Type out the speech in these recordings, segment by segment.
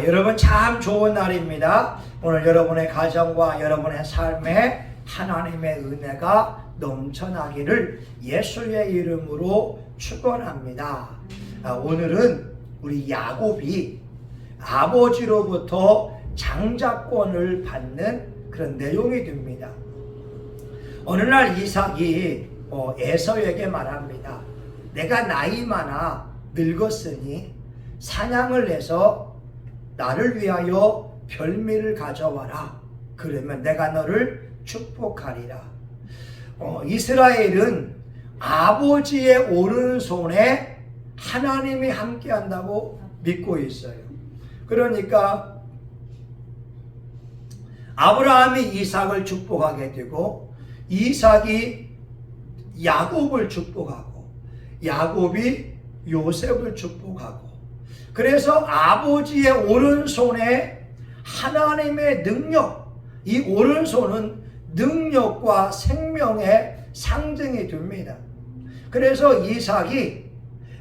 여러분 참 좋은 날입니다. 오늘 여러분의 가정과 여러분의 삶에 하나님의 은혜가 넘쳐나기를 예수의 이름으로 축원합니다. 오늘은 우리 야곱이 아버지로부터 장자권을 받는 그런 내용이 됩니다. 어느 날 이삭이 에서에게 말합니다. 내가 나이 많아 늙었으니 사냥을 해서 나를 위하여 별미를 가져와라. 그러면 내가 너를 축복하리라. 이스라엘은 아버지의 오른손에 하나님이 함께한다고 믿고 있어요. 그러니까 아브라함이 이삭을 축복하게 되고 이삭이 야곱을 축복하고 야곱이 요셉을 축복하고, 그래서 아버지의 오른손에 하나님의 능력, 이 오른손은 능력과 생명의 상징이 됩니다. 그래서 이삭이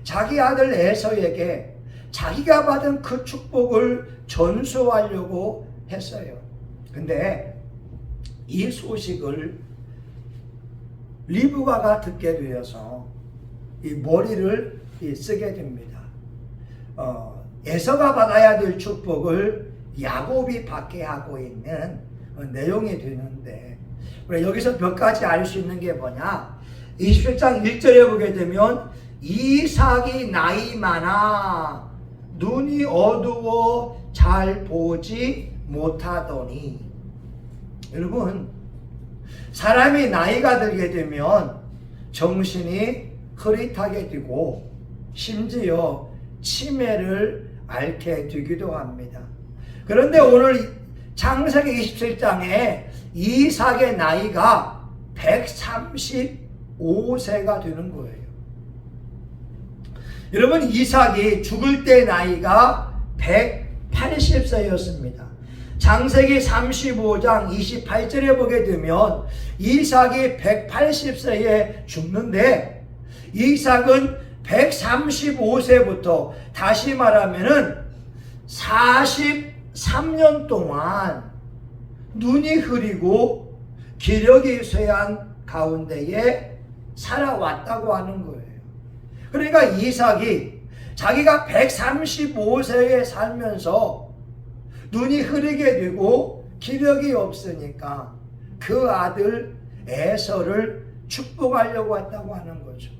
자기 아들 에서에게 자기가 받은 그 축복을 전수하려고 했어요. 근데 이 소식을 리브가가 듣게 되어서 이 머리를 쓰게 됩니다. 에서가 받아야 될 축복을 야곱이 받게 하고 있는 내용이 되는데, 여기서 몇 가지 알 수 있는 게 뭐냐? 27장 1절에 보게 되면 이삭이 나이 많아 눈이 어두워 잘 보지 못하더니. 여러분, 사람이 나이가 들게 되면 정신이 흐릿하게 되고 심지어 치매를 앓게 되기도 합니다. 그런데 오늘 창세기 27장에 이삭의 나이가 135세가 되는 거예요. 여러분, 이삭이 죽을 때 나이가 180세였습니다. 창세기 35장 28절에 보게 되면 이삭이 180세에 죽는데, 이삭은 135세부터 다시 말하면은 43년 동안 눈이 흐리고 기력이 쇠한 가운데에 살아왔다고 하는 거예요. 그러니까 이삭이 자기가 135세에 살면서 눈이 흐리게 되고 기력이 없으니까 그 아들 에서를 축복하려고 했다고 하는 거죠.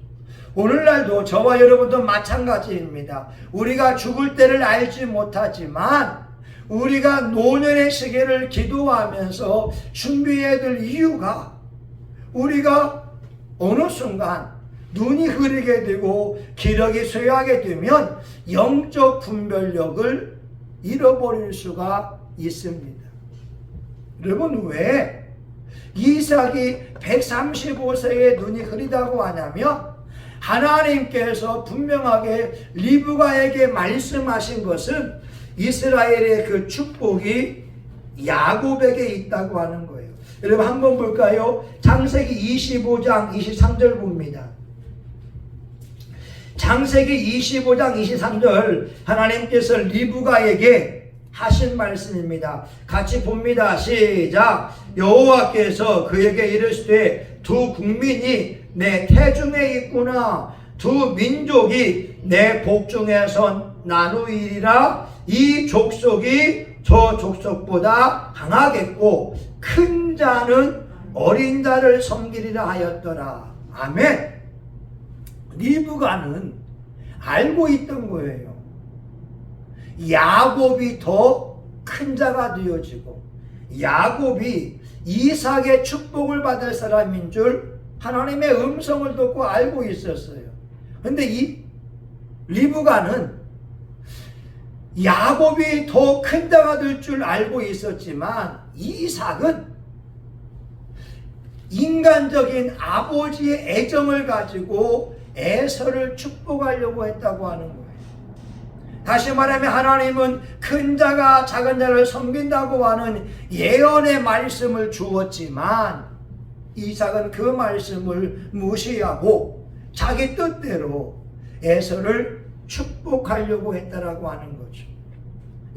오늘날도 저와 여러분도 마찬가지입니다. 우리가 죽을 때를 알지 못하지만 우리가 노년의 시기를 기도하면서 준비해야 될 이유가, 우리가 어느 순간 눈이 흐리게 되고 기력이 쇠하게 되면 영적 분별력을 잃어버릴 수가 있습니다. 여러분, 왜 이삭이 135세에 눈이 흐리다고 하냐면, 하나님께서 분명하게 리브가에게 말씀하신 것은 이스라엘의 그 축복이 야곱에게 있다고 하는 거예요. 여러분, 한번 볼까요? 창세기 25장 23절 봅니다. 창세기 25장 23절, 하나님께서 리브가에게 하신 말씀입니다. 같이 봅니다. 시작. 여호와께서 그에게 이르시되 두 국민이 내 태중에 있구나. 두 민족이 내 복중에서 나누이리라. 이 족속이 저 족속보다 강하겠고 큰 자는 어린 자를 섬기리라 하였더라. 아멘. 리브가는 알고 있던 거예요. 야곱이 더 큰 자가 되어지고 야곱이 이삭의 축복을 받을 사람인 줄 하나님의 음성을 듣고 알고 있었어요. 근데 이 리브가는 야곱이 더 큰 자가 될 줄 알고 있었지만 이삭은 인간적인 아버지의 애정을 가지고 에서를 축복하려고 했다고 하는 거예요. 다시 말하면 하나님은 큰 자가 작은 자를 섬긴다고 하는 예언의 말씀을 주었지만 이삭은 그 말씀을 무시하고 자기 뜻대로 에서를 축복하려고 했다라고 하는 거죠.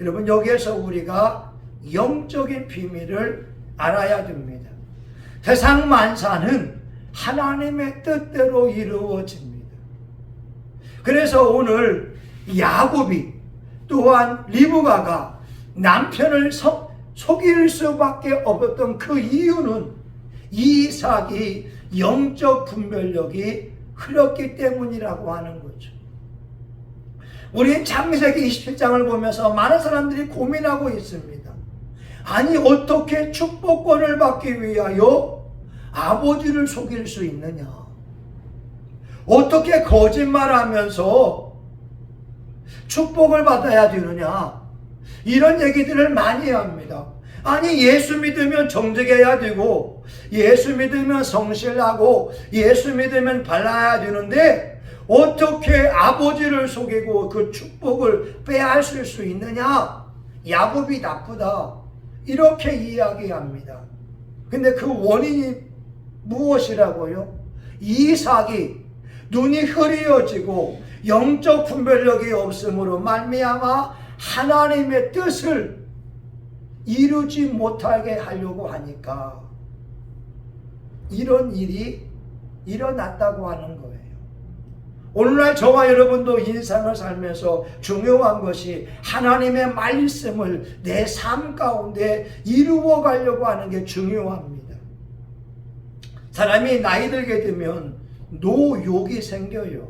여러분, 여기에서 우리가 영적인 비밀을 알아야 됩니다. 세상 만사는 하나님의 뜻대로 이루어집니다. 그래서 오늘 야곱이 또한 리브가가 남편을 속일 수밖에 없었던 그 이유는 이삭이 영적 분별력이 흐렸기 때문이라고 하는 거죠. 우리는 창세기 27장을 보면서 많은 사람들이 고민하고 있습니다. 아니, 어떻게 축복권을 받기 위하여 아버지를 속일 수 있느냐? 어떻게 거짓말하면서 축복을 받아야 되느냐? 이런 얘기들을 많이 합니다. 아니, 예수 믿으면 정직해야 되고, 예수 믿으면 성실하고, 예수 믿으면 발라야 되는데 어떻게 아버지를 속이고 그 축복을 빼앗을 수 있느냐? 야곱이 나쁘다, 이렇게 이야기합니다. 근데 그 원인이 무엇이라고요? 이삭이 눈이 흐려지고 영적 분별력이 없으므로 말미암아 하나님의 뜻을 이루지 못하게 하려고 하니까 이런 일이 일어났다고 하는 거예요. 오늘날 저와 여러분도 인생을 살면서 중요한 것이 하나님의 말씀을 내 삶 가운데 이루어 가려고 하는 게 중요합니다. 사람이 나이 들게 되면 노욕이 생겨요.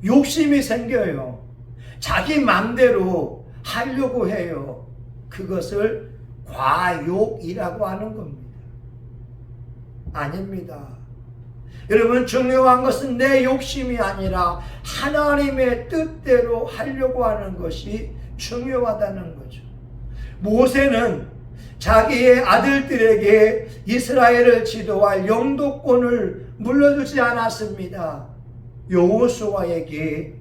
욕심이 생겨요. 자기 마음대로 하려고 해요. 그것을 과욕이라고 하는 겁니다. 아닙니다. 여러분, 중요한 것은 내 욕심이 아니라 하나님의 뜻대로 하려고 하는 것이 중요하다는 거죠. 모세는 자기의 아들들에게 이스라엘을 지도할 영도권을 물려주지 않았습니다. 여호수아에게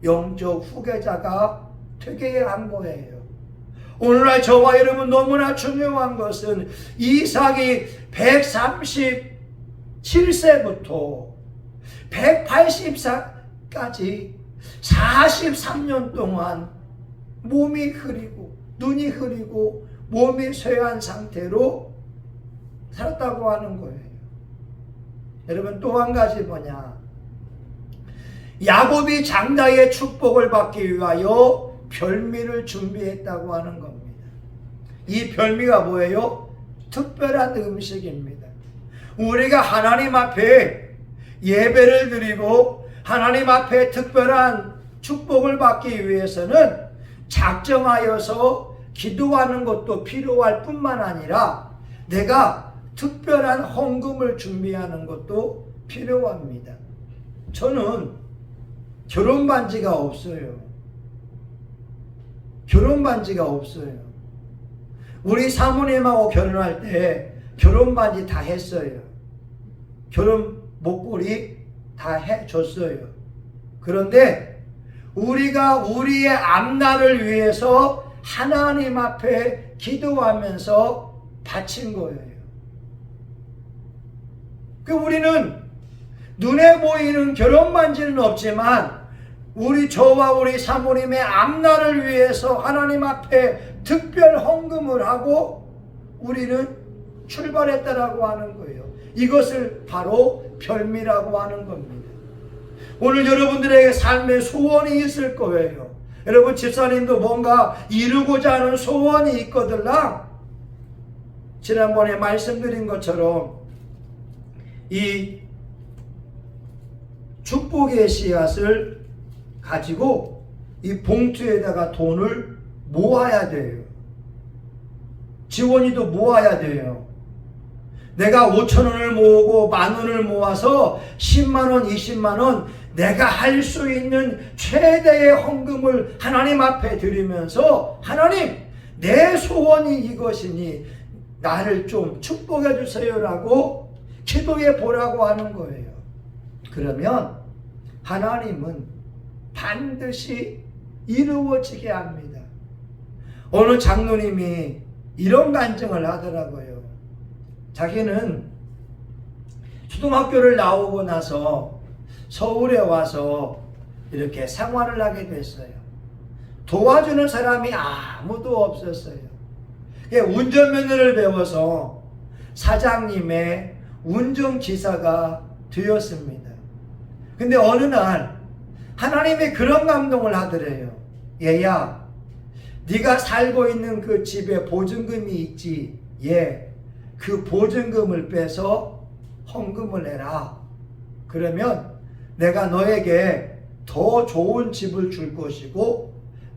영적 후계자가 되게 한 거예요. 오늘날 저와 여러분 너무나 중요한 것은 이삭이 137세부터 180세까지 43년 동안 몸이 흐리고 눈이 흐리고 몸이 쇠한 상태로 살았다고 하는 거예요. 여러분, 또 한 가지 뭐냐? 야곱이 장자의 축복을 받기 위하여 별미를 준비했다고 하는 겁니다. 이 별미가 뭐예요? 특별한 음식입니다. 우리가 하나님 앞에 예배를 드리고 하나님 앞에 특별한 축복을 받기 위해서는 작정하여서 기도하는 것도 필요할 뿐만 아니라 내가 특별한 헌금을 준비하는 것도 필요합니다. 저는 결혼 반지가 없어요. 결혼 반지가 없어요. 우리 사모님하고 결혼할 때 결혼 반지 다 했어요. 결혼 목걸이 다 해줬어요. 그런데 우리가 우리의 앞날을 위해서 하나님 앞에 기도하면서 바친 거예요. 우리는 눈에 보이는 결혼 반지는 없지만 저와 우리 사모님의 앞날을 위해서 하나님 앞에 특별 헌금을 하고 우리는 출발했다라고 하는 거예요. 이것을 바로 별미라고 하는 겁니다. 오늘 여러분들에게 삶의 소원이 있을 거예요. 여러분, 집사님도 뭔가 이루고자 하는 소원이 있거들랑 지난번에 말씀드린 것처럼 이 축복의 씨앗을 가지고 이 봉투에다가 돈을 모아야 돼요. 지원이도 모아야 돼요. 내가 5,000원을 모으고 10,000원을 모아서 10만원, 20만원 내가 할 수 있는 최대의 헌금을 하나님 앞에 드리면서 하나님, 내 소원이 이것이니 나를 좀 축복해 주세요라고 기도해 보라고 하는 거예요. 그러면 하나님은 반드시 이루어지게 합니다. 어느 장로님이 이런 간증을 하더라고요. 자기는 초등학교를 나오고 나서 서울에 와서 이렇게 생활을 하게 됐어요. 도와주는 사람이 아무도 없었어요. 운전면허를 배워서 사장님의 운전기사가 되었습니다. 근데 어느 날 하나님이 그런 감동을 하더래요. 얘야, 네가 살고 있는 그 집에 보증금이 있지. 그 보증금을 빼서 헌금을 해라. 그러면 내가 너에게 더 좋은 집을 줄 것이고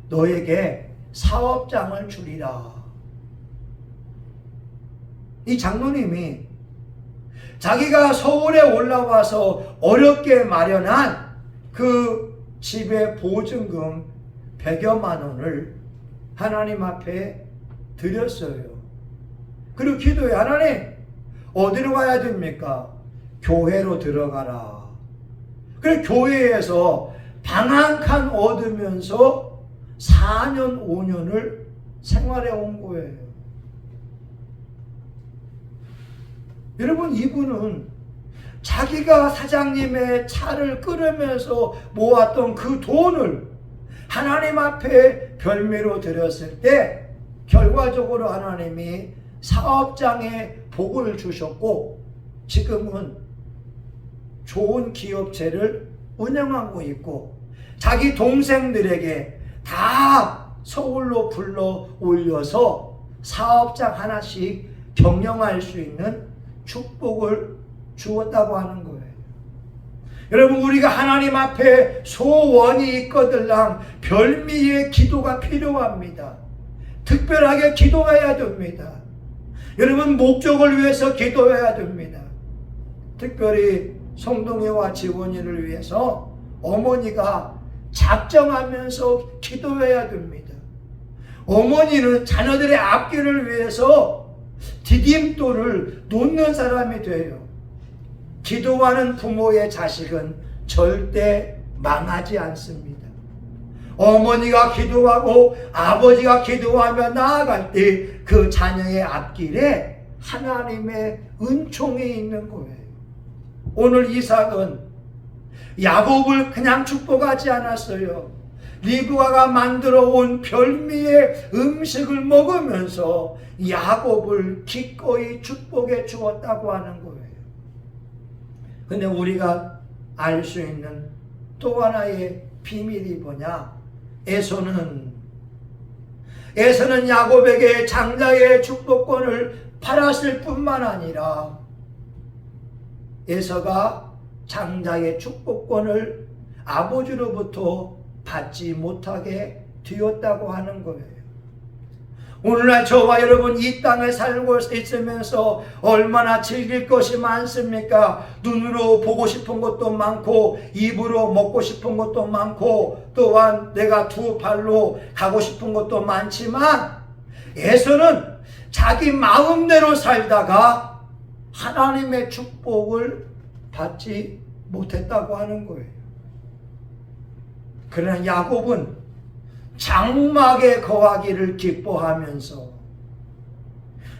너에게 사업장을 주리라. 이 장로님이 자기가 서울에 올라와서 어렵게 마련한 그 집의 보증금 100여만 원을 하나님 앞에 드렸어요. 그리고 기도해. 하나님, 어디로 가야 됩니까? 교회로 들어가라. 그래서 교회에서 방 한 칸 얻으면서 4년 5년을 생활해 온 거예요. 여러분, 이분은 자기가 사장님의 차를 끌으면서 모았던 그 돈을 하나님 앞에 별미로 드렸을 때 결과적으로 하나님이 사업장에 복을 주셨고 지금은 좋은 기업체를 운영하고 있고 자기 동생들에게 다 서울로 불러 올려서 사업장 하나씩 경영할 수 있는 축복을 주었다고 하는 거예요. 여러분, 우리가 하나님 앞에 소원이 있거들랑 별미의 기도가 필요합니다. 특별하게 기도해야 됩니다. 여러분, 목적을 위해서 기도해야 됩니다. 특별히 성동이와 지원이를 위해서 어머니가 작정하면서 기도해야 됩니다. 어머니는 자녀들의 앞길을 위해서 디딤돌을 놓는 사람이 돼요. 기도하는 부모의 자식은 절대 망하지 않습니다. 어머니가 기도하고 아버지가 기도하며 나아갈 때 그 자녀의 앞길에 하나님의 은총이 있는 거예요. 오늘 이삭은 야곱을 그냥 축복하지 않았어요. 리브가가 만들어 온 별미의 음식을 먹으면서 야곱을 기꺼이 축복해 주었다고 하는 거예요. 근데 우리가 알 수 있는 또 하나의 비밀이 뭐냐? 에서는 야곱에게 장자의 축복권을 팔았을 뿐만 아니라 에서가 장자의 축복권을 아버지로부터 받지 못하게 되었다고 하는 거예요. 오늘날 저와 여러분 이 땅에 살고 있으면서 얼마나 즐길 것이 많습니까? 눈으로 보고 싶은 것도 많고 입으로 먹고 싶은 것도 많고 또한 내가 두 발로 가고 싶은 것도 많지만 에서는 자기 마음대로 살다가 하나님의 축복을 받지 못했다고 하는 거예요. 그러나 야곱은 장막에 거하기를 기뻐하면서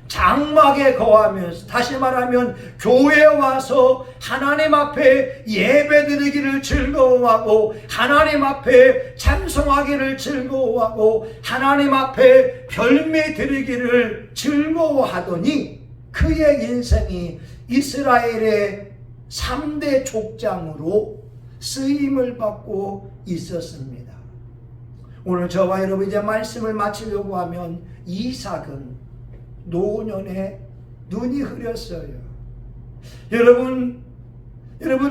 장막에 거하면서 다시 말하면 교회에 와서 하나님 앞에 예배드리기를 즐거워하고 하나님 앞에 찬송하기를 즐거워하고 하나님 앞에 별미 드리기를 즐거워하더니 그의 인생이 이스라엘의 3대 족장으로 쓰임을 받고 있었습니다. 오늘 저와 여러분 이제 말씀을 마치려고 하면 이삭은 노년에 눈이 흐렸어요. 여러분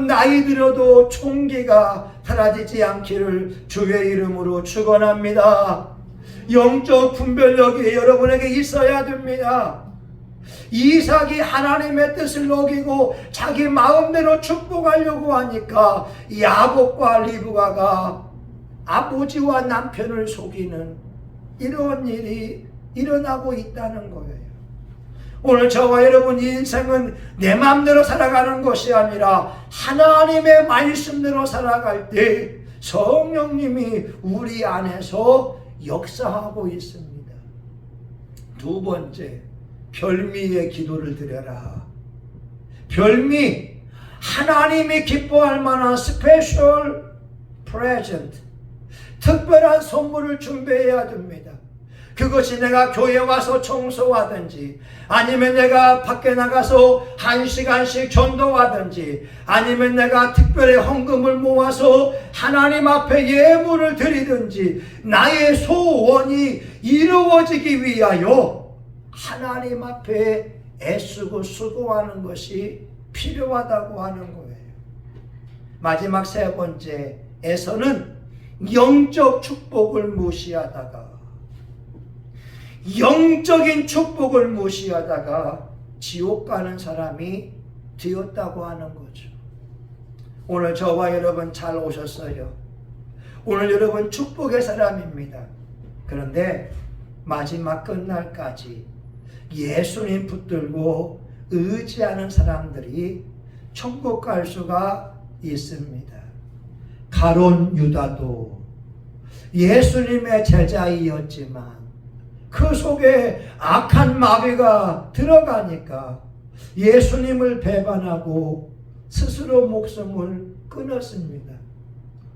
나이 들어도 총기가 사라지지 않기를 주의 이름으로 축원합니다. 영적 분별력이 여러분에게 있어야 됩니다. 이삭이 하나님의 뜻을 어기고 자기 마음대로 축복하려고 하니까 야곱과 리브가가 아버지와 남편을 속이는 이런 일이 일어나고 있다는 거예요. 오늘 저와 여러분 인생은 내 마음대로 살아가는 것이 아니라 하나님의 말씀대로 살아갈 때 성령님이 우리 안에서 역사하고 있습니다. 두 번째, 별미의 기도를 드려라. 별미, 하나님이 기뻐할 만한 스페셜 프레젠트, 특별한 선물을 준비해야 됩니다. 그것이 내가 교회 와서 청소하든지, 아니면 내가 밖에 나가서 1시간씩 전도하든지, 아니면 내가 특별히 헌금을 모아서 하나님 앞에 예물을 드리든지, 나의 소원이 이루어지기 위하여 하나님 앞에 애쓰고 수고하는 것이 필요하다고 하는 거예요. 마지막 세 번째, 에서는 영적 축복을 무시하다가, 영적인 축복을 무시하다가 지옥 가는 사람이 되었다고 하는 거죠. 오늘 저와 여러분 잘 오셨어요. 오늘 여러분 축복의 사람입니다. 그런데 마지막 끝날까지 예수님 붙들고 의지하는 사람들이 천국 갈 수가 있습니다. 가룟 유다도 예수님의 제자이었지만 그 속에 악한 마귀가 들어가니까 예수님을 배반하고 스스로 목숨을 끊었습니다.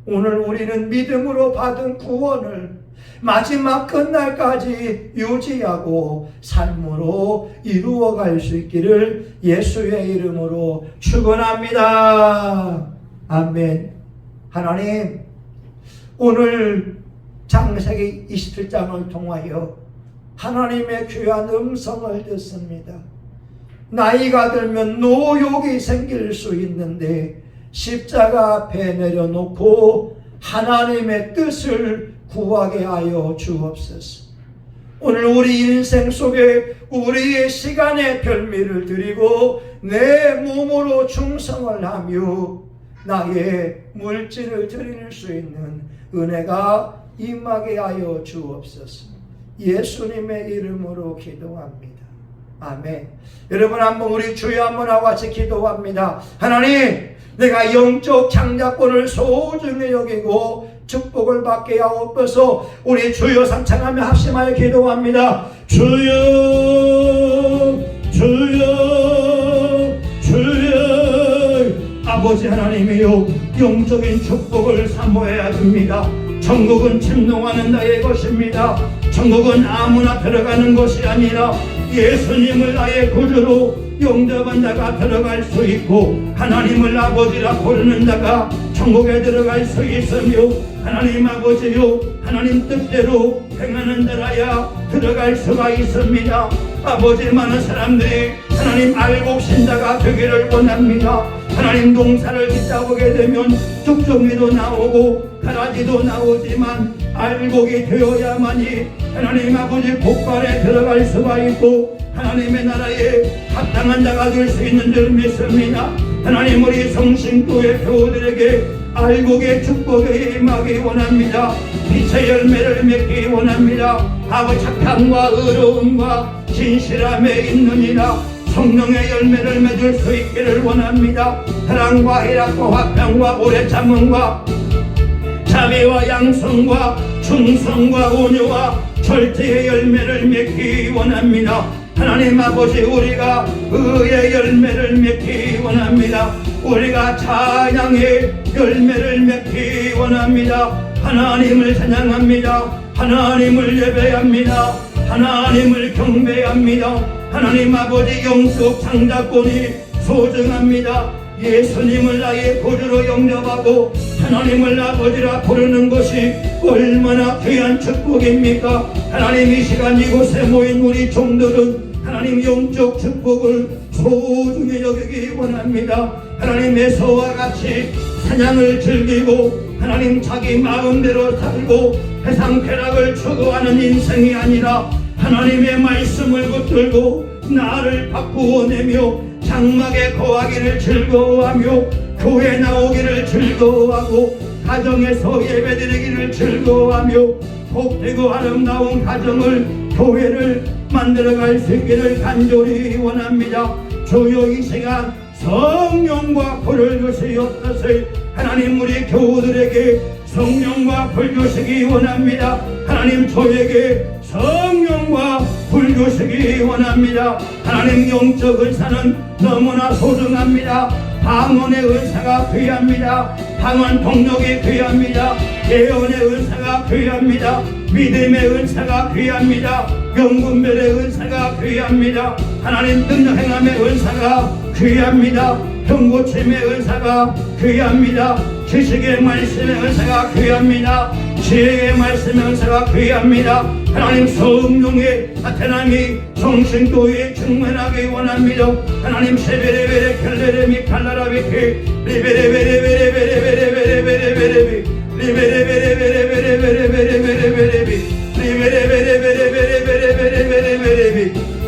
오늘 우리는 믿음으로 받은 구원을 마지막 끝날까지 유지하고 삶으로 이루어갈 수 있기를 예수의 이름으로 축원합니다. 아멘. 하나님, 오늘 창세기 27장을 통하여 하나님의 귀한 음성을 듣습니다. 나이가 들면 노욕이 생길 수 있는데 십자가 앞에 내려놓고 하나님의 뜻을 구하게 하여 주옵소서. 오늘 우리 인생 속에 우리의 시간의 별미를 드리고 내 몸으로 충성을 하며 나의 물질을 드릴 수 있는 은혜가 임하게 하여 주옵소서. 예수님의 이름으로 기도합니다. 아멘. 여러분, 한번 우리 주여 한번 하고 같이 기도합니다. 하나님, 내가 영적 창작권을 소중히 여기고 축복을 받게 하옵소서. 우리 주여 삼창하며 합심하여 기도합니다. 주여, 주여, 주여. 아버지 하나님이여, 영적인 축복을 사모해야 됩니다. 천국은 침노하는 나의 것입니다. 천국은 아무나 들어가는 것이 아니라 예수님을 나의 구주로 영접한 자가 들어갈 수 있고, 하나님을 아버지라 부르는 자가 천국에 들어갈 수 있으며, 하나님 아버지요, 하나님 뜻대로 행하는 자라야 들어갈 수가 있습니다. 아버지, 많은 사람들이 하나님 알곡 신자가 되기를 원합니다. 하나님 농사를 짓다보게 되면 죽종이도 나오고 가라지도 나오지만 알곡이 되어야만이 하나님 아버지 복관에 들어갈 수가 있고 하나님의 나라에 합당한 자가 될 수 있는 줄 믿습니다. 하나님, 우리 성신교회 교우들에게 알곡의 축복에 임하기 원합니다. 빛의 열매를 맺기 원합니다. 아버지, 착함과 의로움과 진실함에 있느니라 성령의 열매를 맺을 수 있기를 원합니다. 사랑과 희락과 화평과 오래 참음과 자비와 양성과 충성과 온유와 절제의 열매를 맺기 원합니다. 하나님 아버지, 우리가 의의 열매를 맺기 원합니다. 우리가 찬양의 열매를 맺기 원합니다. 하나님을 찬양합니다. 하나님을 예배합니다. 하나님을 경배합니다. 하나님 아버지, 영적 창작권이 소중합니다. 예수님을 나의 구주로 영접하고 하나님을 아버지라 부르는 것이 얼마나 귀한 축복입니까? 하나님, 이 시간 이곳에 모인 우리 종들은 하나님 영적 축복을 소중히 여기기 원합니다. 하나님의 서와 같이 사냥을 즐기고 하나님 자기 마음대로 살고 세상 쾌락을 추구하는 인생이 아니라 하나님의 말씀을 붙들고 나를 바꾸어내며 장막에 거하기를 즐거워하며 교회 나오기를 즐거워하고 가정에서 예배드리기를 즐거워하며 복되고 아름다운 가정을 교회를 만들어갈 수 있기를 간절히 원합니다. 주여, 이 시간 성령과 불을 주시옵소서. 하나님, 우리 교우들에게 성령과 불 주시기 원합니다. 하나님, 저에게 성령과 불 주시기 원합니다. 하나님, 영적 은사는 너무나 소중합니다. 방언의 은사가 귀합니다. 방언 동력이 귀합니다. 예언의 은사가 귀합니다. 믿음의 은사가 귀합니다. 영분별의 은사가 귀합니다. 하나님 능력 행함의 은사가 귀합니다. 병고침의 은사가 귀합니다. 지식의 말씀의 은사가 귀합니다. 지혜의 말씀의 은사가 귀합니다. 하나님 성령의 나타남이 성신도에 충만하게 원합니다. 하나님 세베레베레 켈레레미 칼라라비키 리베레베레베레베레베레베레베레베레베레 리베레베레베레베레베레베레베레베레 리베레베레베레베레베레베레베레베레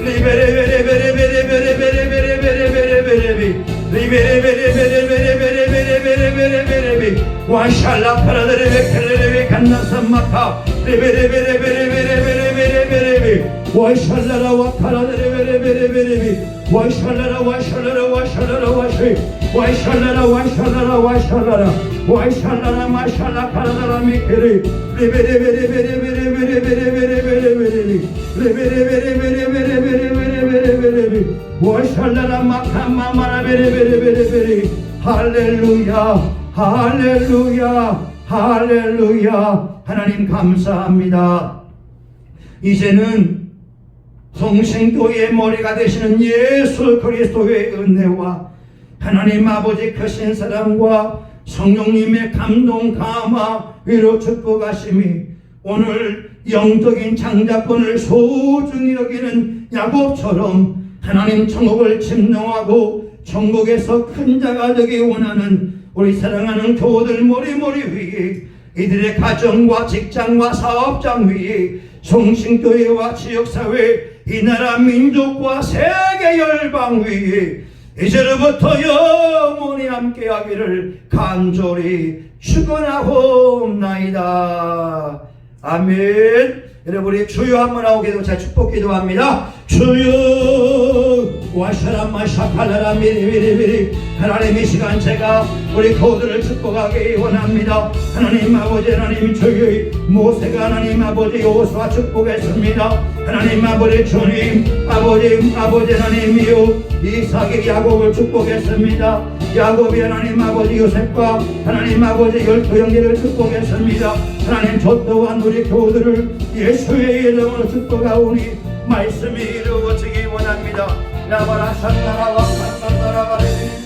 리베레베레베레베레베레베레베레베레베레 와샬라 파라데레베 켈레레베 간나삼마카 리베레베레베레베레베레베레베레 와샬라라 와파라데레베레베레베레 와샬라라 와샬라라 와샬라라 와시 와샬라라 와샬라라 와샬라라 와샬라라 마샬라 파라다라 미케레 리베레베레베레베레베레베레베레베레 리베레베레베레베레베레베레베레 와샬라라 마카마마라베레베레베레베레 할렐루야 할렐루야 할렐루야. 하나님 감사합니다. 이제는 성신도의 머리가 되시는 예수 그리스도의 은혜와 하나님 아버지 크신 사랑과 성령님의 감동 감화 위로 축복하심이 오늘 영적인 장자권을 소중히 여기는 야곱처럼 하나님 천국을 침노하고 천국에서 큰 자가 되기 원하는 우리 사랑하는 교우들 머리 위에 이들의 가정과 직장과 사업장 위에 성신교회와 지역사회 이 나라 민족과 세계 열방 위에 이제로부터 영원히 함께하기를 간절히 축원하옵나이다. 아멘. 여러분 우리 주여 한번 하고 기도 자 축복 기도합니다. 주여 와샤라마샤칼라라 미리미리미리. 하나님 이 시간 제가 우리 교우들을 축복하기 원합니다. 하나님 아버지 하나님 주의 모세가 하나님 아버지 여호수아 축복했습니다. 하나님 아버지 주님 아버지 하나님이요 이삭이 야곱을 축복했습니다. 야곱이 하나님 아버지 요셉과 하나님 아버지 12형제를 축복했습니다. 하나님 저 또한 우리 교우들을 예수의 이름으로 축복하오니 말씀이 이루어지기 원합니다. 나바라 산나라와 산나라바레